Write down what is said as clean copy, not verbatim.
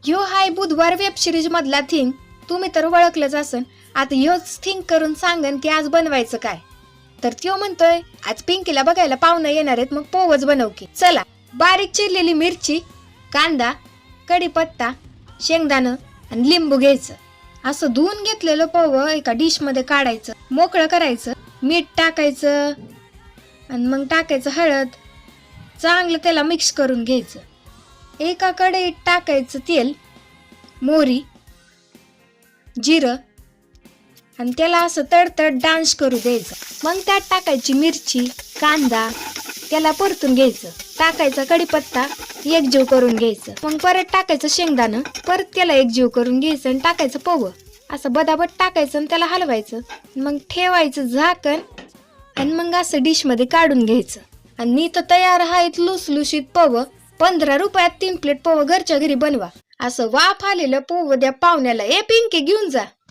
ह्यो हाय बुधवार web series मधला थिंग. तुम्ही तर ओळखलंच असन. आता ह्योच थिंक करून सांगन की आज बनवायचं काय. तर त्यो म्हणतोय आज पिंकीला बघायला पाहुणं येणार आहेत, मग पोवच बनव की. चला, बारीक चिरलेली मिरची, कांदा, कढीपत्ता, शेंगदाणं आणि लिंबू घ्यायचं. असं धुवून घेतलेलं पोवं एका डिश मध्ये काढायचं, मोकळं करायचं, मीठ टाकायचं आणि मग टाकायचं हळद. चांगलं त्याला मिक्स करून घ्यायचं. एका कढईत टाकायचं तेल, मोहरी, जिरं आणि त्याला असं तडतड डान्स करू द्यायचं. मग त्यात टाकायची मिरची, कांदा, त्याला परतून घ्यायचं. टाकायचा कढीपत्ता, एकजीव करून घ्यायचं. मग परत टाकायचं शेंगदाणं, परत त्याला एकजीव करून घ्यायचं आणि टाकायचं पोवं. असं बदाबद टाकायचं आणि त्याला हलवायचं. मग ठेवायचं झाकण आणि मग असं डिश मध्ये काढून घ्यायचं. आणि इथं तयार आहेत लुसलुशीत पोवं. 15 रुपयात 3 प्लेट पोवं घरच्या घरी बनवा. असं वाफ आलेलं पोवं द्या पाहुण्याला. ए पिंकी घेऊन जा.